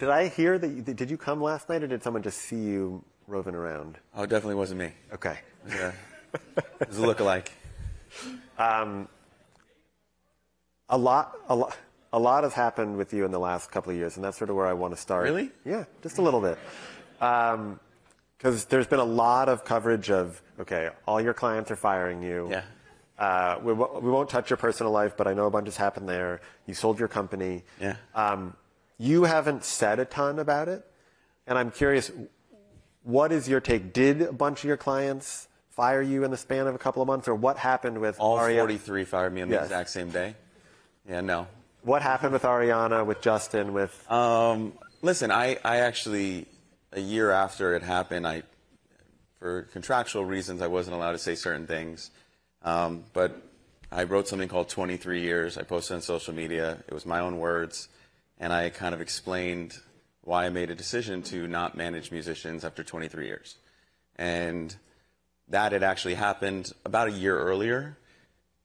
Did I hear that? Did you come last night, or did someone just see you roving around? Oh, it definitely wasn't me. Okay. Yeah. It was a look-alike. A lot has happened with you in the last couple of years, and that's sort of where I want to start. Really? Yeah, just a little bit. Because there's been a lot of coverage of, okay, all your clients are firing you. Yeah. We won't touch your personal life, but I know a bunch has happened there. You sold your company. Yeah. You haven't said a ton about it, and I'm curious, what is your take? Did a bunch of your clients fire you in the span of a couple of months, or what happened with all Ariana? 43 fired me on the exact same day. Yeah, no. What happened with Ariana, with Justin, with... Listen, I actually, a year after it happened, for contractual reasons, I wasn't allowed to say certain things. But I wrote something called 23 Years. I posted on social media. It was my own words. And I kind of explained why I made a decision to not manage musicians after 23 years. And that had actually happened about a year earlier.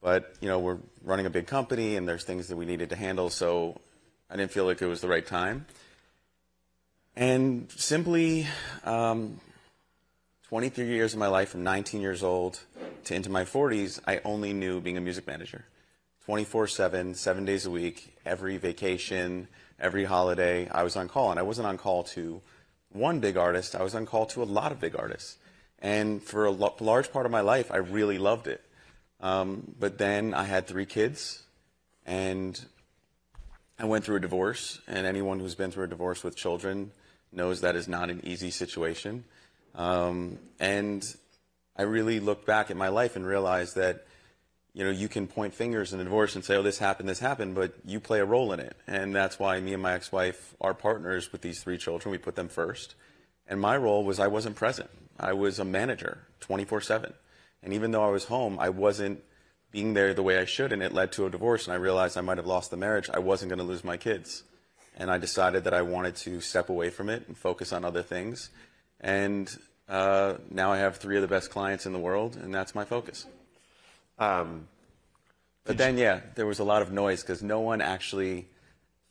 But, you know, we're running a big company and there's things that we needed to handle. So I didn't feel like it was the right time. And simply, 23 years of my life, from 19 years old to into my 40s, I only knew being a music manager. 24/7, 7 days a week, every vacation, every holiday, I was on call. And I wasn't on call to one big artist, I was on call to a lot of big artists. And for a large part of my life, I really loved it. But then I had 3 kids, and I went through a divorce. And anyone who's been through a divorce with children knows that is not an easy situation. And I really looked back at my life and realized that, you know, you can point fingers in a divorce and say, oh, this happened, but you play a role in it. And that's why me and my ex-wife are partners with these 3 children. We put them first. And my role was I wasn't present. I was a manager 24/7. And even though I was home, I wasn't being there the way I should. And it led to a divorce. And I realized I might have lost the marriage. I wasn't going to lose my kids. And I decided that I wanted to step away from it and focus on other things. And now I have 3 of the best clients in the world, and that's my focus. But then, yeah, there was a lot of noise because no one actually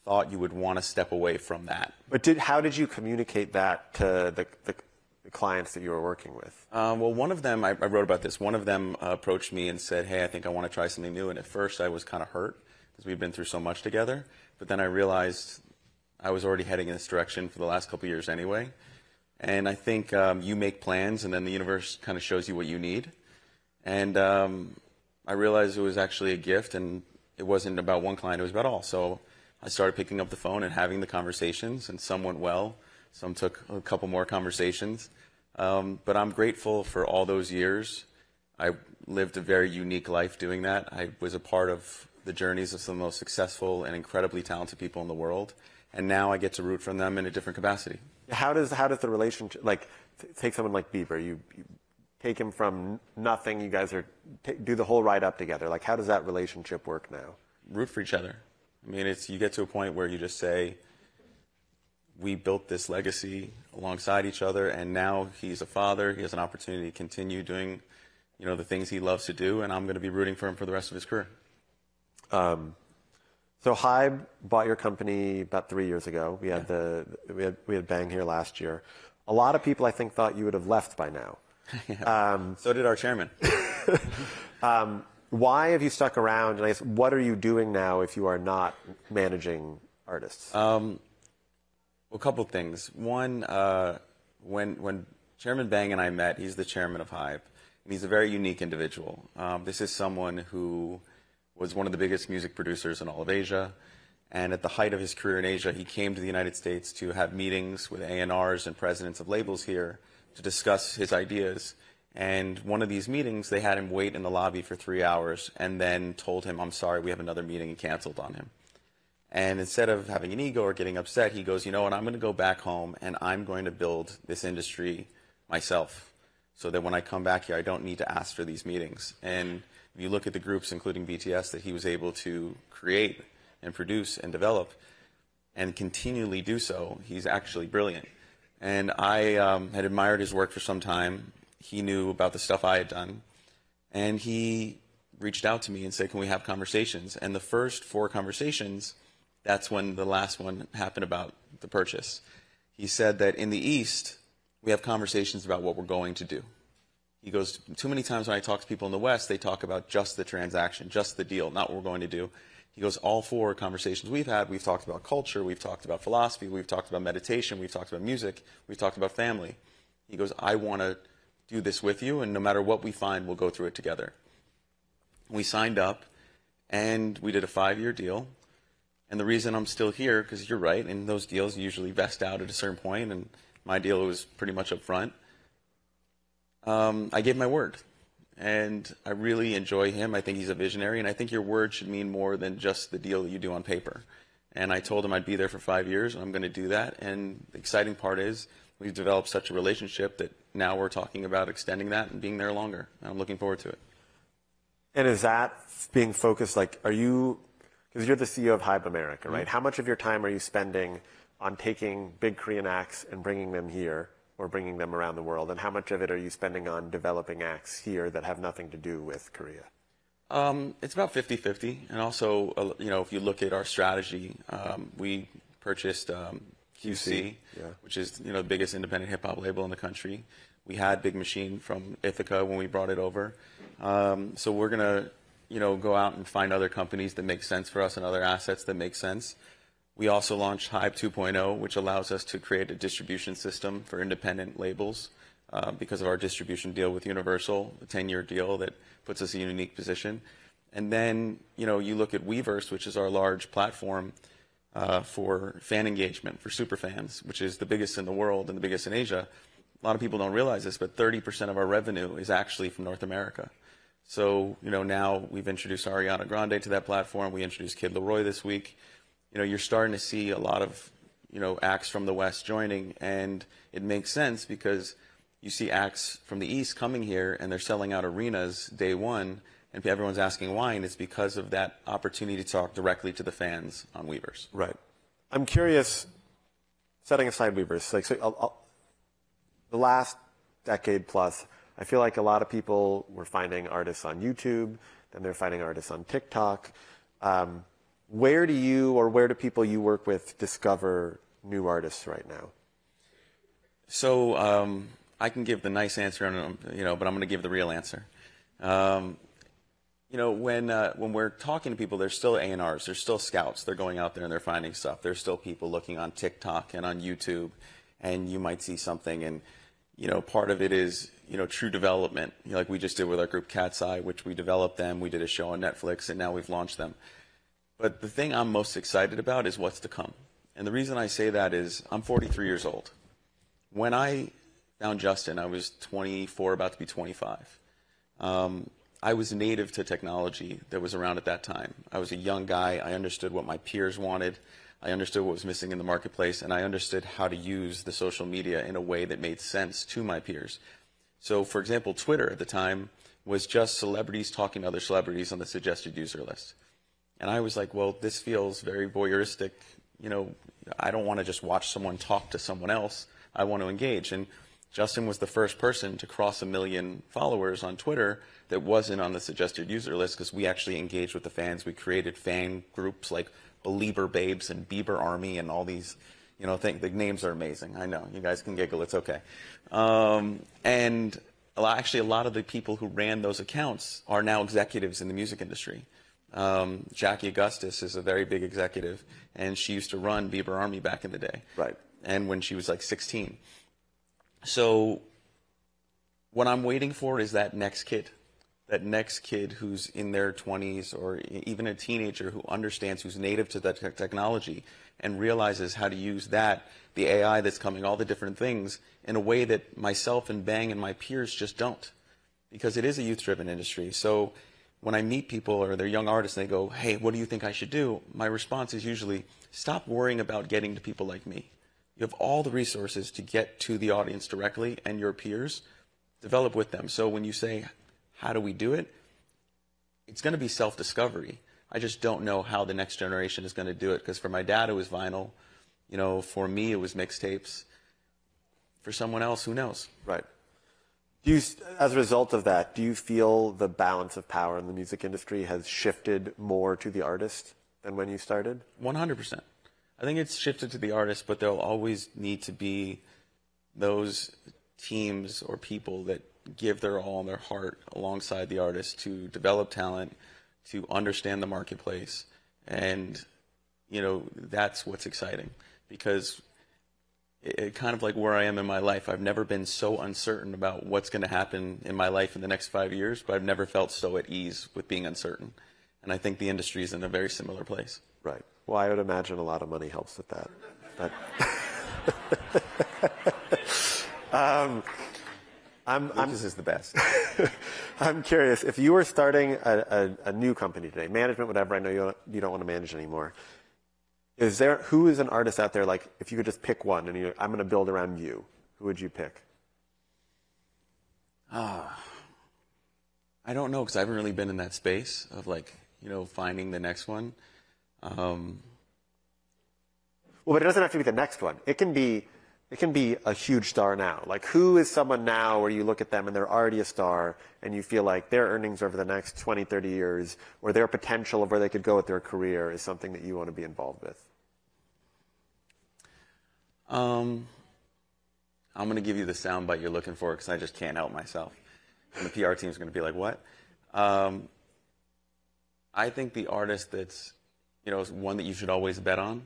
thought you would want to step away from that. But how did you communicate that to the clients that you were working with? Well, one of them, I wrote about this, one of them approached me and said, hey, I think I want to try something new. And at first I was kind of hurt because we'd been through so much together. But then I realized I was already heading in this direction for the last couple of years anyway. And I think you make plans, and then the universe kind of shows you what you need. And I realized it was actually a gift, and it wasn't about one client, it was about all. So I started picking up the phone and having the conversations, and some went well. Some took a couple more conversations. But I'm grateful for all those years. I lived a very unique life doing that. I was a part of the journeys of some of the most successful and incredibly talented people in the world. And now I get to root for them in a different capacity. How does the relationship, like, take someone like Bieber, you take him from nothing, you guys do the whole ride up together. Like, how does that relationship work now? Root for each other. I mean, you get to a point where you just say, we built this legacy alongside each other, and now he's a father. He has an opportunity to continue doing, you know, the things he loves to do, and I'm going to be rooting for him for the rest of his career. So HYBE bought your company about 3 years ago. We had we had Bang here last year. A lot of people, I think, thought you would have left by now. So did our chairman. Why have you stuck around? And I guess, what are you doing now if you are not managing artists? Well, a couple of things. One, when Chairman Bang and I met, he's the chairman of HYBE, and he's a very unique individual. This is someone who was one of the biggest music producers in all of Asia. And at the height of his career in Asia, he came to the United States to have meetings with A&Rs and presidents of labels here to discuss his ideas. And one of these meetings, they had him wait in the lobby for 3 hours and then told him, I'm sorry, we have another meeting, and canceled on him. And instead of having an ego or getting upset, he goes, you know what, I'm going to go back home and I'm going to build this industry myself so that when I come back here, I don't need to ask for these meetings. And if you look at the groups, including BTS, that he was able to create and produce and develop and continually do so, he's actually brilliant. And I had admired his work for some time. He knew about the stuff I had done. And he reached out to me and said, can we have conversations? And the first 4 conversations, that's when the last one happened about the purchase. He said that in the East, we have conversations about what we're going to do. He goes, too many times when I talk to people in the West, they talk about just the transaction, just the deal, not what we're going to do. He goes, all four conversations we've had, we've talked about culture, we've talked about philosophy, we've talked about meditation, we've talked about music, we've talked about family. He goes, I want to do this with you, and no matter what we find, we'll go through it together. We signed up, and we did a 5-year deal. And the reason I'm still here, because you're right, and those deals usually vest out at a certain point, and my deal was pretty much up front. I gave my word, and I really enjoy him. I think he's a visionary, and I think your word should mean more than just the deal that you do on paper. And I told him I'd be there for 5 years, and I'm going to do that. And the exciting part is we've developed such a relationship that now we're talking about extending that and being there longer. And I'm looking forward to it. And is that being focused, like, are you, because you're the CEO of HYBE America, right? Mm-hmm. How much of your time are you spending on taking big Korean acts and bringing them here, or bringing them around the world? And how much of it are you spending on developing acts here that have nothing to do with Korea? It's about 50-50. And also, if you look at our strategy, we purchased QC, which is, the biggest independent hip-hop label in the country. We had Big Machine from Ithaca when we brought it over. So we're going to, go out and find other companies that make sense for us and other assets that make sense. We also launched HYBE 2.0, which allows us to create a distribution system for independent labels because of our distribution deal with Universal, a 10-year deal that puts us in a unique position. And then, you look at Weverse, which is our large platform for fan engagement, for superfans, which is the biggest in the world and the biggest in Asia. A lot of people don't realize this, but 30% of our revenue is actually from North America. So, now we've introduced Ariana Grande to that platform. We introduced Kid Laroi this week. You're starting to see a lot of, acts from the West joining, and it makes sense because you see acts from the East coming here, and they're selling out arenas day one, and everyone's asking why, and it's because of that opportunity to talk directly to the fans on Weverse. Right. I'm curious, setting aside Weverse, the last decade plus, I feel like a lot of people were finding artists on YouTube, then they're finding artists on TikTok. Where do you, or where do people you work with discover new artists right now? So I can give the nice answer, but I'm going to give the real answer. When we're talking to people, there's still A&Rs, there's still scouts. They're going out there and they're finding stuff. There's still people looking on TikTok and on YouTube, and you might see something, and part of it is true development. Like we just did with our group Cat's Eye, which we developed them. We did a show on Netflix, and now we've launched them. But the thing I'm most excited about is what's to come. And the reason I say that is I'm 43 years old. When I found Justin, I was 24, about to be 25. I was native to technology that was around at that time. I was a young guy. I understood what my peers wanted. I understood what was missing in the marketplace, and I understood how to use the social media in a way that made sense to my peers. So, for example, Twitter at the time was just celebrities talking to other celebrities on the suggested user list. And I was like, well, this feels very voyeuristic. I don't want to just watch someone talk to someone else. I want to engage. And Justin was the first person to cross 1 million followers on Twitter that wasn't on the suggested user list because we actually engaged with the fans. We created fan groups like Belieber Babes and Bieber Army and all these, things. The names are amazing. I know. You guys can giggle. It's okay. And actually, a lot of the people who ran those accounts are now executives in the music industry. Jackie Augustus is a very big executive, and she used to run Bieber Army back in the day. Right. And when she was like 16. So what I'm waiting for is that next kid who's in their 20s or even a teenager who understands, who's native to that technology and realizes how to use that, the AI that's coming, all the different things, in a way that myself and Bang and my peers just don't. Because it is a youth-driven industry. So when I meet people or they're young artists and they go, hey, what do you think I should do? My response is usually, stop worrying about getting to people like me. You have all the resources to get to the audience directly and your peers. Develop with them. So when you say, how do we do it? It's going to be self-discovery. I just don't know how the next generation is going to do it, because for my dad, it was vinyl. For me, it was mixtapes. For someone else, who knows? Right. As a result of that, do you feel the balance of power in the music industry has shifted more to the artist than when you started? 100%. I think it's shifted to the artist, but there'll always need to be those teams or people that give their all and their heart alongside the artist to develop talent, to understand the marketplace. And, that's what's exciting, because it kind of like where I am in my life. I've never been so uncertain about what's going to happen in my life in the next 5 years, but I've never felt so at ease with being uncertain. And I think the industry is in a very similar place. Right. Well, I would imagine a lot of money helps with that. Lucas is the best. I'm curious, if you were starting a new company today, management, whatever, I know you don't want to manage anymore. Who is an artist out there, like, if you could just pick one and I'm going to build around you, who would you pick? I don't know, because I haven't really been in that space of finding the next one. Well, but it doesn't have to be the next one. It can be a huge star now. Like, who is someone now where you look at them and they're already a star and you feel like their earnings over the next 20, 30 years or their potential of where they could go with their career is something that you want to be involved with? I'm going to give you the soundbite you're looking for, because I just can't help myself. And the PR team is going to be like, what? I think the artist that's, is one that you should always bet on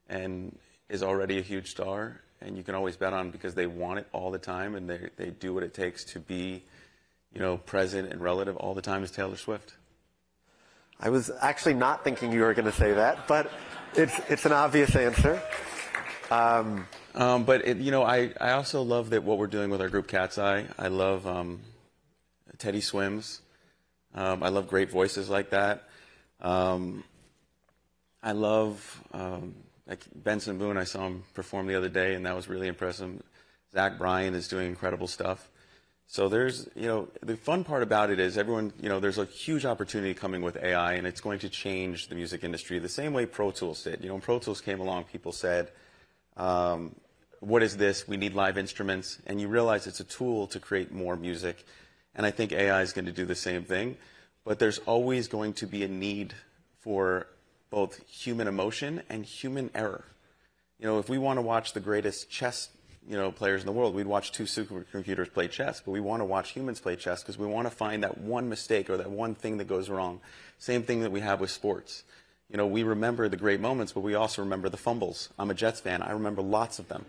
and is already a huge star, and you can always bet on because they want it all the time and they do what it takes to be, present and relative all the time, is Taylor Swift. I was actually not thinking you were going to say that, but it's an obvious answer. But I also love that what we're doing with our group Cat's Eye. I love Teddy Swims. I love great voices like that. I love like Benson Boone. I saw him perform the other day, and that was really impressive. Zach Bryan is doing incredible stuff. So there's, the fun part about it is everyone, there's a huge opportunity coming with AI, and it's going to change the music industry the same way Pro Tools did. When Pro Tools came along, people said, what is this? We need live instruments. And you realize it's a tool to create more music. And I think AI is going to do the same thing. But there's always going to be a need for both human emotion and human error. If we want to watch the greatest chess, players in the world, we'd watch two supercomputers play chess. But we want to watch humans play chess because we want to find that one mistake or that one thing that goes wrong. Same thing that we have with sports. We remember the great moments, but we also remember the fumbles. I'm a Jets fan. I remember lots of them.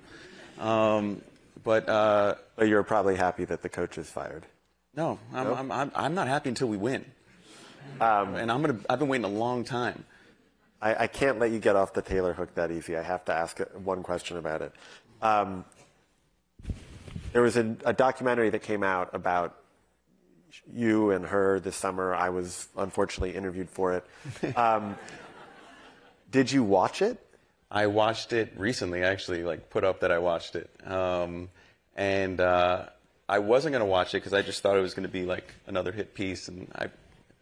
But you're probably happy that the coach is fired. No, I'm not happy until we win. And I've been waiting a long time. I can't let you get off the Taylor hook that easy. I have to ask one question about it. There was a documentary that came out about you and her this summer. I was unfortunately interviewed for it. Did you watch it? I watched it recently, actually, put up that I watched it. And I wasn't going to watch it because I just thought it was going to be like another hit piece, and I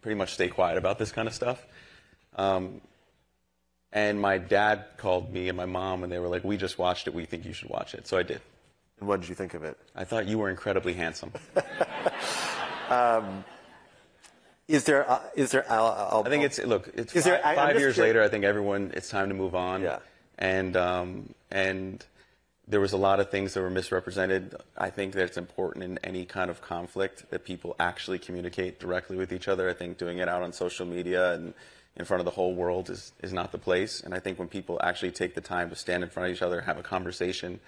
pretty much stay quiet about this kind of stuff. And my dad called me and my mom, and they were like, we just watched it. We think you should watch it. So I did. And what did you think of it? I thought you were incredibly handsome. Is there? I think it's 5 years later. I think it's time to move on. Yeah. And there was a lot of things that were misrepresented. I think that it's important in any kind of conflict that people actually communicate directly with each other. I think doing it out on social media and in front of the whole world is not the place. And I think when people actually take the time to stand in front of each other, have a conversation,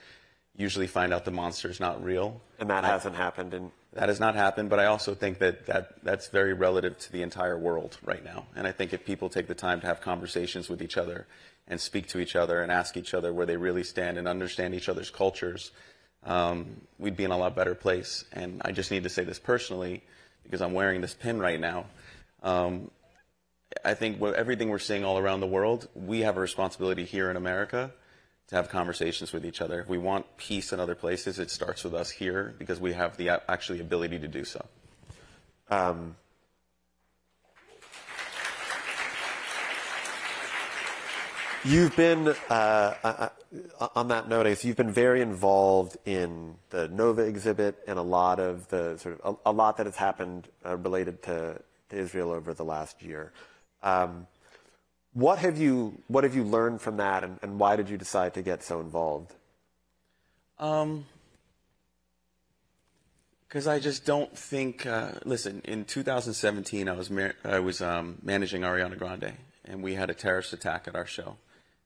usually find out the monster's not real. And that hasn't happened. That has not happened, but I also think that's very relative to the entire world right now. And I think if people take the time to have conversations with each other and speak to each other and ask each other where they really stand and understand each other's cultures, we'd be in a lot better place. And I just need to say this personally, because I'm wearing this pin right now. I think everything we're seeing all around the world, we have a responsibility here in America to have conversations with each other. If we want peace in other places, it starts with us here because we have the actually ability to do so. You've been, on that note, you've been very involved in the Nova exhibit and a lot of the a lot that has happened related to Israel over the last year. What have you learned from that, and why did you decide to get so involved? Because I just don't think. Listen, in 2017, I was managing Ariana Grande, and we had a terrorist attack at our show,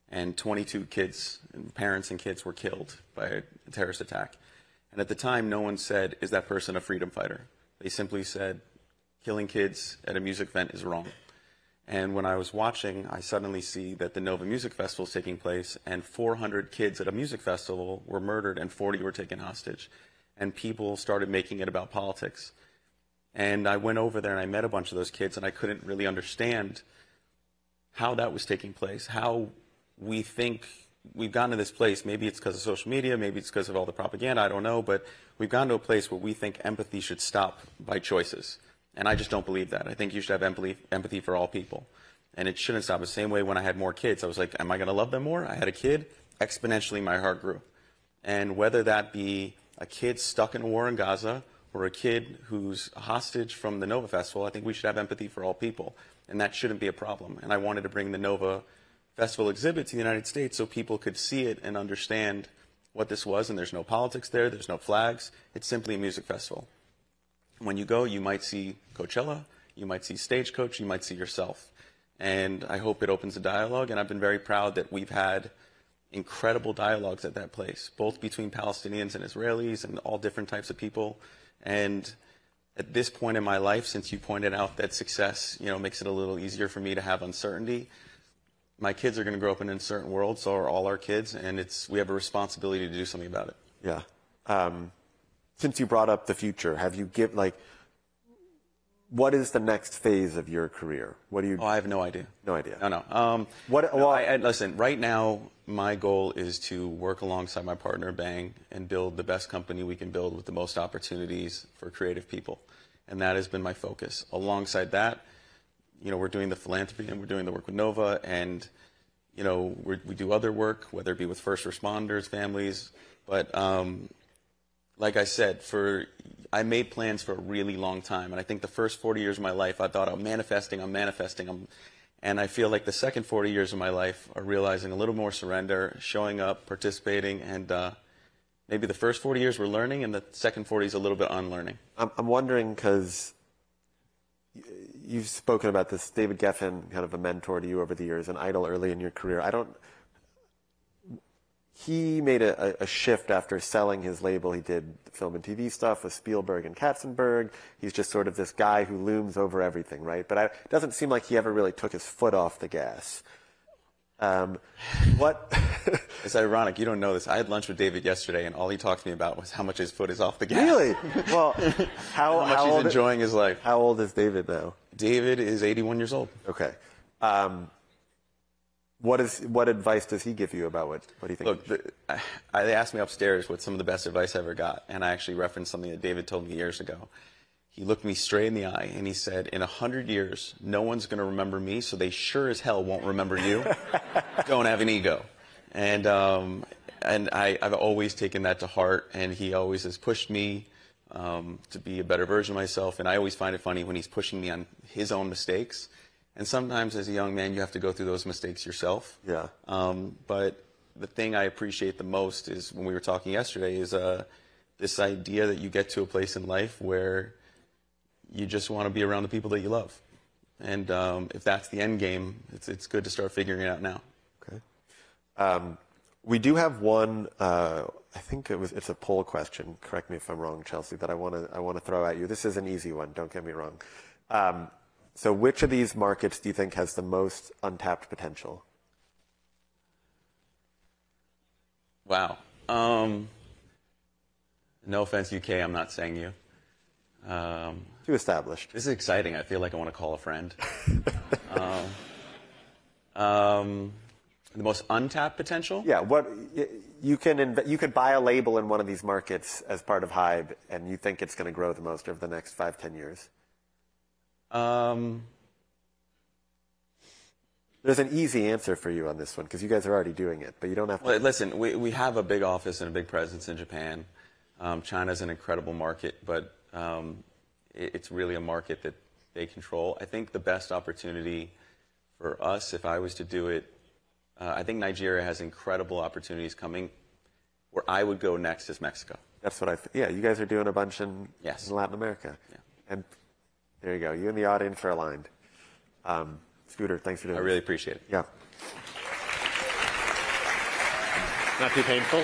and 22 kids, and parents and kids, were killed by a terrorist attack. And at the time, no one said, "Is that person a freedom fighter?" They simply said, "Killing kids at a music event is wrong." And when I was watching, I suddenly see that the Nova Music Festival is taking place, and 400 kids at a music festival were murdered, and 40 were taken hostage. And people started making it about politics. And I went over there and I met a bunch of those kids, and I couldn't really understand how that was taking place, how we think we've gotten to this place. Maybe it's because of social media, maybe it's because of all the propaganda, I don't know, but we've gotten to a place where we think empathy should stop by choices. And I just don't believe that. I think you should have empathy for all people. And it shouldn't stop. The same way when I had more kids, I was like, am I going to love them more? I had a kid, exponentially my heart grew. And whether that be a kid stuck in a war in Gaza or a kid who's a hostage from the Nova Festival, I think we should have empathy for all people. And that shouldn't be a problem. And I wanted to bring the Nova Festival exhibit to the United States so people could see it and understand what this was. And there's no politics there. There's no flags. It's simply a music festival. When you go, you might see Coachella, you might see Stagecoach, you might see yourself. And I hope it opens a dialogue, and I've been very proud that we've had incredible dialogues at that place, both between Palestinians and Israelis and all different types of people. And at this point in my life, since you pointed out that success, makes it a little easier for me to have uncertainty, my kids are going to grow up in an uncertain world, so are all our kids, and we have a responsibility to do something about it. Yeah. Since you brought up the future, have you what is the next phase of your career? What do you? Oh, I have no idea. No idea. No. Listen, right now, my goal is to work alongside my partner, Bang, and build the best company we can build with the most opportunities for creative people. And that has been my focus. Alongside that, we're doing the philanthropy and we're doing the work with Nova, and, we do other work, whether it be with first responders, families, but, like I said, I made plans for a really long time, and I think the first 40 years of my life, I thought I'm manifesting, and I feel like the second 40 years of my life are realizing a little more surrender, showing up, participating, and maybe the first 40 years we're learning, and the second 40 is a little bit unlearning. I'm wondering, because you've spoken about this, David Geffen, kind of a mentor to you over the years, an idol early in your career. He made a shift after selling his label. He did film and TV stuff with Spielberg and Katzenberg. He's just sort of this guy who looms over everything, right? But it doesn't seem like he ever really took his foot off the gas. It's ironic. You don't know this. I had lunch with David yesterday, and all he talked to me about was how much his foot is off the gas. Really? Well, how much he's enjoying his life. How old is David now? David is 81 years old. Okay. What advice does he give you about what do you think? Look, they asked me upstairs what some of the best advice I ever got, and I actually referenced something that David told me years ago. He looked me straight in the eye, and he said, in 100 years, no one's going to remember me, so they sure as hell won't remember you. Don't have an ego. And I've always taken that to heart, and he always has pushed me to be a better version of myself, and I always find it funny when he's pushing me on his own mistakes. And sometimes as a young man, you have to go through those mistakes yourself. Yeah. But the thing I appreciate the most is, when we were talking yesterday, is this idea that you get to a place in life where you just want to be around the people that you love. And if that's the end game, it's good to start figuring it out now. Okay. We do have one, I think it's a poll question. Correct me if I'm wrong, Chelsea, that I want to throw at you. This is an easy one, don't get me wrong. So which of these markets do you think has the most untapped potential? Wow. No offense, UK, I'm not saying you. Too established. This is exciting. I feel like I want to call a friend. The most untapped potential? Yeah. You could buy a label in one of these markets as part of HYBE, and you think it's going to grow the most over the next 5-10 years? There's an easy answer for you on this one, because you guys are already doing it, but you don't have to. Well, listen, we have a big office and a big presence in Japan. China's an incredible market, but it's really a market that they control. I think the best opportunity For us, if I was to do it, I think Nigeria has incredible opportunities coming. Where I would go next is Mexico. That's what yeah, you guys are doing a bunch in Latin America. Yeah. And there you go. You and the audience are aligned. Scooter, thanks for doing I really appreciate it. Yeah. Not too painful?